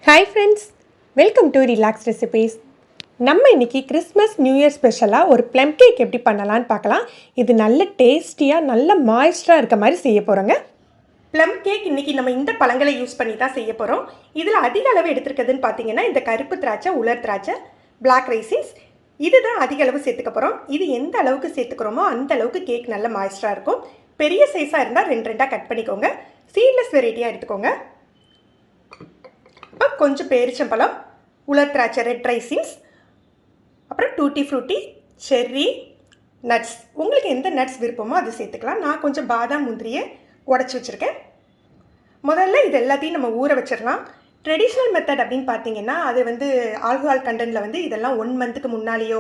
Hi friends, welcome to relax recipes. நம்ம இன்றைக்கி Christmas new year ஸ்பெஷலாக ஒரு ப்ளம் கேக் எப்படி பண்ணலான்னு பார்க்கலாம். இது நல்ல டேஸ்டியாக நல்ல மாய்ஸ்டராக இருக்க மாதிரி செய்ய போகிறோங்க. ப்ளம் கேக் இன்றைக்கி நம்ம இந்த பழங்களை யூஸ் பண்ணி தான் செய்ய போகிறோம். இதில் அதிக அளவு எடுத்துருக்குதுன்னு பார்த்தீங்கன்னா இந்த கருப்பு திராட்சை, உலர் திராட்சை, பிளாக் ரைசின்ஸ், இதுதான் அதிக அளவு சேர்த்துக்க போகிறோம். இது எந்த அளவுக்கு சேர்த்துக்கிறோமோ அந்த அளவுக்கு கேக் நல்ல மாய்ஸ்டராக இருக்கும். பெரிய சைஸாக இருந்தால் ரெண்டு ரெண்டாக கட் பண்ணிக்கோங்க. சீட்லெஸ் வெரைட்டியாக எடுத்துக்கோங்க. அப்புறம் கொஞ்சம் பேரிச்சம்பழம், உலர் திராட்சை, ரெட் ரைசின்ஸ், அப்புறம் டூட்டி ஃப்ரூட்டி, செர்ரி, நட்ஸ். உங்களுக்கு எந்த நட்ஸ் விருப்பமோ அது சேர்த்துக்கலாம். நான் கொஞ்சம் பாதாம் முந்திரியை உடச்சி வச்சுருக்கேன். முதல்ல இது எல்லாத்தையும் நம்ம ஊற வச்சிடலாம். ட்ரெடிஷ்னல் மெத்தட் அப்படின்னு பார்த்தீங்கன்னா அது ஆல்கஹால் கண்டென்ட்டில் இதெல்லாம் 1 மந்த்துக்கு முன்னாலேயோ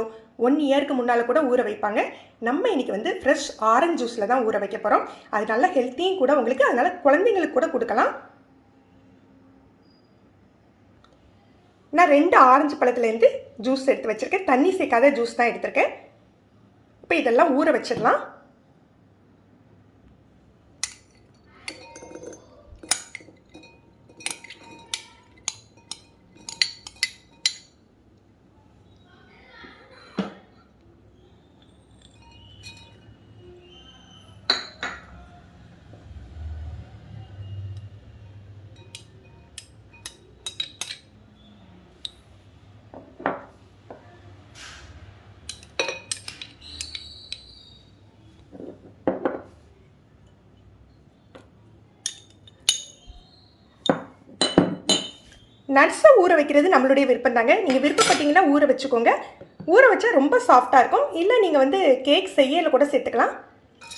1 இயருக்கு முன்னால் கூட ஊற வைப்பாங்க. நம்ம இன்றைக்கி ஃப்ரெஷ் ஆரஞ்சு ஜூஸில் தான் ஊற வைக்க போகிறோம். அது நல்லா ஹெல்த்தியும் கூட உங்களுக்கு, அதனால் குழந்தைங்களுக்கு கூட கொடுக்கலாம். நான் 2 ஆரஞ்சு பழத்துலேருந்து ஜூஸ் எடுத்து வச்சுருக்கேன். தண்ணி சேர்க்காத ஜூஸ் தான் எடுத்திருக்கேன். இப்போ இதெல்லாம் ஊற வச்சிடலாம். நட்ஸை ஊற வைக்கிறது நம்மளுடைய விருப்பம் தாங்க. நீங்கள் விருப்பப்பட்டீங்கன்னா ஊற வச்சுக்கோங்க. ஊற வச்சா ரொம்ப சாஃப்டாக இருக்கும். இல்லை நீங்கள் கேக் செய்யல கூட சேர்த்துக்கலாம்.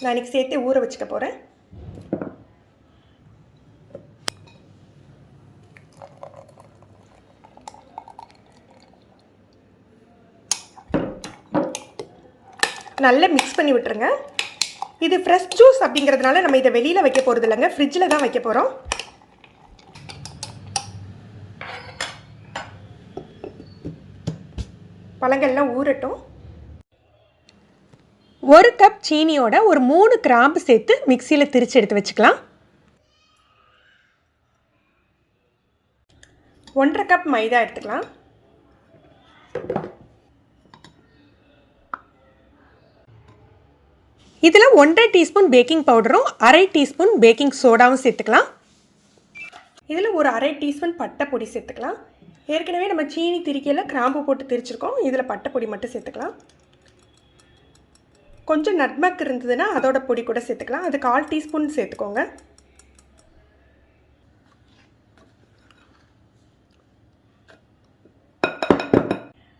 நான் இன்றைக்கி சேர்த்து ஊற வச்சுக்க போகிறேன். நல்லா மிக்ஸ் பண்ணி விட்டுருங்க. இது ஃப்ரெஷ் ஜூஸ் அப்படிங்கிறதுனால நம்ம இதை வெளியில் வைக்க போகிறது இல்லைங்க, ஃப்ரிட்ஜில் தான் வைக்க போகிறோம். பழங்கள்லாம் ஊறட்டும். 1 கப் சீனியோட ஒரு 3 கிராம்பு சேர்த்து மிக்சியில் திரிச்சு எடுத்து வச்சுக்கலாம். 1/2 கப் மைதா எடுத்துக்கலாம். இதில் 1/2 டீஸ்பூன் பேக்கிங் பவுடரும் 1/2 டீஸ்பூன் பேக்கிங் சோடாவும் சேர்த்துக்கலாம். இதில் ஒரு 1/2 டீஸ்பூன் பட்டை பொடி சேர்த்துக்கலாம். ஏற்கனவே நம்ம சீனி திரிக்கையில் கிராம்பு போட்டு திரிச்சிருக்கோம். இதில் பட்டை பொடி மட்டும் சேர்த்துக்கலாம். கொஞ்சம் நட்மக் இருந்ததுன்னா அதோட பொடி கூட சேர்த்துக்கலாம். அது 1/4 டீஸ்பூன் சேர்த்துக்கோங்க.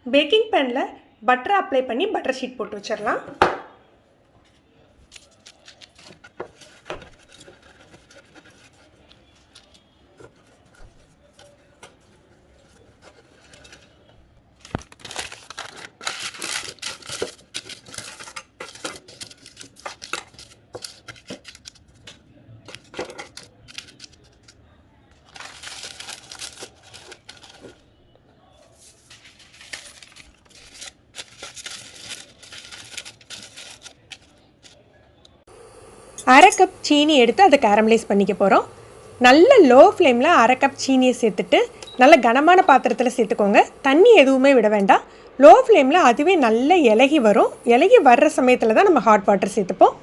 பேக்கிங் பேனில் பட்டரை அப்ளை பண்ணி பட்டர் ஷீட் போட்டு வச்சிடலாம். அரை கப் சீனி எடுத்து அதை கேரமலைஸ் பண்ணிக்க போகிறோம். நல்ல லோ ஃப்ளேமில் 1/2 கப் சீனியை சேர்த்துட்டு நல்ல கனமான பாத்திரத்தில் சேர்த்துக்கோங்க. தண்ணி எதுவுமே விட வேண்டாம். லோ ஃப்ளேமில் அதுவே நல்ல இலகி வரும். இலகி வர்ற சமயத்தில் தான் நம்ம ஹாட் வாட்டர் சேர்த்துப்போம்.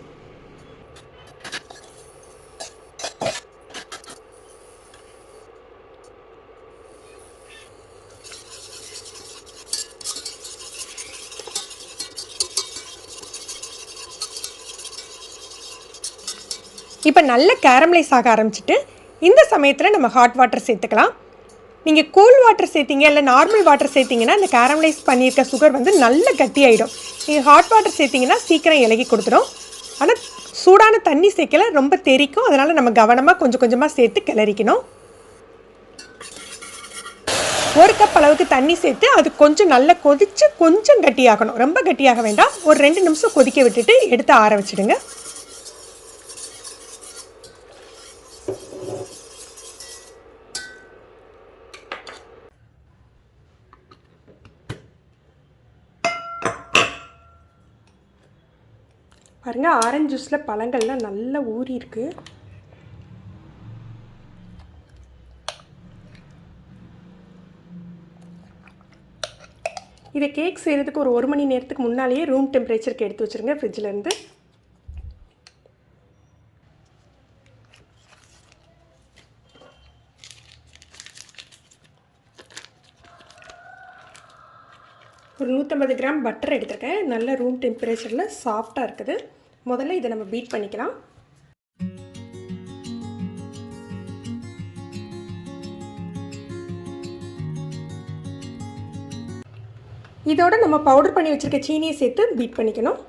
இப்போ நல்ல கேரமலைஸ் ஆக ஆரம்பிச்சிட்டு இந்த சமயத்தில் நம்ம ஹாட் வாட்டர் சேர்த்துக்கலாம். நீங்கள் கூல் வாட்டர் சேர்த்திங்க இல்லை நார்மல் வாட்டர் சேர்த்திங்கன்னா இந்த கேரமலைஸ் பண்ணியிருக்க சுகர் நல்ல கட்டியாயிடும். நீங்கள் ஹாட் வாட்டர் சேர்த்திங்கன்னா சீக்கிரம் இலகி கொடுத்துடும். ஆனால் சூடான தண்ணி சேர்க்கல ரொம்ப தெறிக்கும். அதனால் நம்ம கவனமாக கொஞ்சம் கொஞ்சமாக சேர்த்து கிளறிக்கணும். 1 கப் அளவுக்கு தண்ணி சேர்த்து அது கொஞ்சம் நல்லா கொதித்து கொஞ்சம் கட்டியாகணும். ரொம்ப கட்டியாக வேண்டாம். ஒரு 2 நிமிஷம் கொதிக்க விட்டுட்டு எடுத்து ஆற வச்சுடுங்க. பாருங்கள், ஆரஞ்சு ஜூஸில் பழங்கள்லாம் நல்லா ஊறி இருக்குது. இதை கேக் செய்கிறதுக்கு ஒரு 1 மணி நேரத்துக்கு முன்னாலேயே ரூம் டெம்பரேச்சருக்கு எடுத்து வச்சுருங்க ஃப்ரிட்ஜிலேருந்து. ஒரு 150 கிராம் பட்டர் எடுத்துருக்கேன். நல்ல ரூம் டெம்பரேச்சரில் சாஃப்டாக இருக்குது. முதல்ல இதை நம்ம பீட் பண்ணிக்கலாம். இதோட நம்ம பவுடர் பண்ணி வச்சுருக்க சீனியை சேர்த்து பீட் பண்ணிக்கணும்.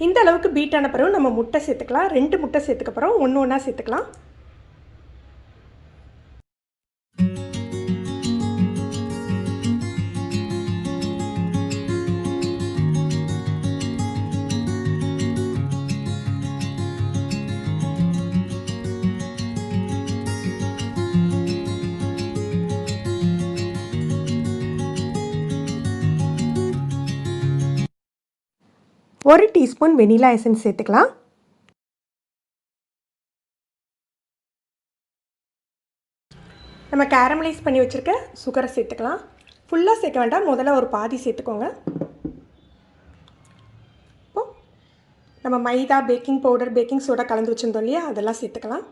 இந்த அளவுக்கு பீட் ஆன பிறகு நம்ம முட்டை சேர்த்துக்கலாம். 2 முட்டை சேர்த்துக்க அப்புறம் ஒன்று ஒன்றா சேர்த்துக்கலாம். ஒரு டீஸ்பூன் வெனிலா எசன்ஸ் சேர்த்துக்கலாம். நம்ம கேரமலைஸ் பண்ணி வச்சுருக்க சுகரை சேர்த்துக்கலாம். ஃபுல்லாக சேர்க்க வேண்டாம், முதல்ல ஒரு பாதி சேர்த்துக்கோங்க. இப்போது நம்ம மைதா, பேக்கிங் பவுடர், பேக்கிங் சோடா கலந்து வச்சுருந்தோம் இல்லையா, அதெல்லாம் சேர்த்துக்கலாம்.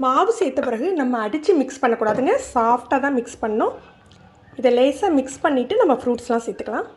மாவு சேர்த்த பிறகு நம்ம அடித்து மிக்ஸ் பண்ணக்கூடாதுங்க, சாஃப்டாக தான் மிக்ஸ் பண்ணணும். இதை லேசாக மிக்ஸ் பண்ணிவிட்டு நம்ம ஃப்ரூட்ஸ்லாம் சேர்த்துக்கலாம்.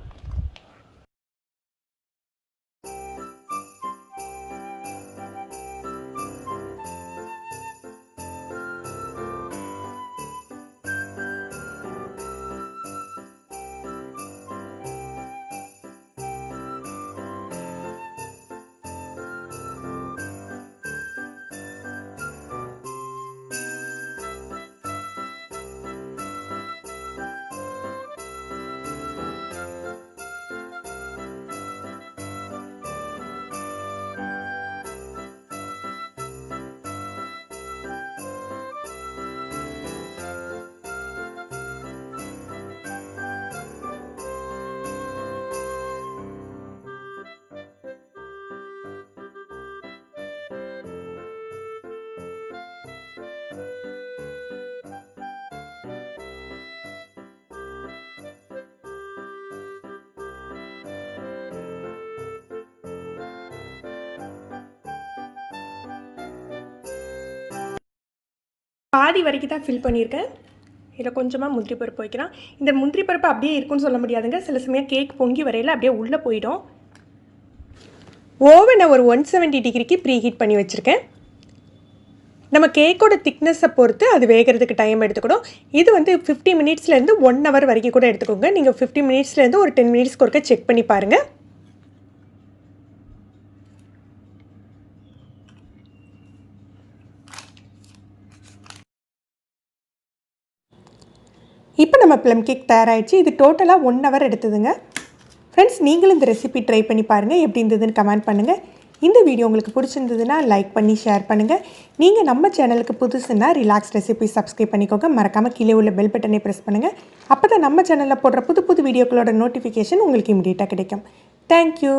பாதி வரைக்கும் தான் ஃபில் பண்ணியிருக்கேன். இதில் கொஞ்சமாக முந்திரி பருப்பு வைக்கலாம். இந்த முந்திரி பருப்பு அப்படியே இருக்குன்னு சொல்ல முடியாதுங்க, சில சமயம் கேக் பொங்கி வரையில் அப்படியே உள்ளே போயிடும். ஓவனை ஒரு 170 டிகிரிக்கு ப்ரீ ஹீட் பண்ணி வச்சுருக்கேன். நம்ம கேக்கோட திக்னஸை பொறுத்து அது வேகிறதுக்கு டைம் எடுத்துக்கணும். இது வந்து 50 மினிட்ஸ்லேருந்து 1 ஹவர் வரைக்கும் கூட எடுத்துக்கோங்க. நீங்கள் 50 மினிட்ஸ்லேருந்து ஒரு 10 மினிட்ஸ்க்கு ஒருக்க செக் பண்ணி பாருங்கள். இப்போ நம்ம ப்ளம் கேக் தயாராகிடுச்சு. இது டோட்டலாக 1 ஹவர் எடுத்ததுங்க. ஃப்ரெண்ட்ஸ், நீங்களும் இந்த ரெசிபி ட்ரை பண்ணி பாருங்கள். எப்படி இருந்ததுன்னு கமெண்ட் பண்ணுங்கள். இந்த வீடியோ உங்களுக்கு பிடிச்சிருந்ததுன்னா லைக் பண்ணி ஷேர் பண்ணுங்கள். நீங்கள் நம்ம சேனலுக்கு புதுசுன்னா ரிலாக்ஸ் ரெசிபி சப்ஸ்கிரைப் பண்ணிக்கோங்க. மறக்காமல் கீழே உள்ள பெல் பட்டனை ப்ரெஸ் பண்ணுங்கள். அப்போ தான் நம்ம சேனலில் போடுற புது புது வீடியோக்களோட நோட்டிஃபிகேஷன் உங்களுக்கு இமீடியட்டாக கிடைக்கும். தேங்க்யூ.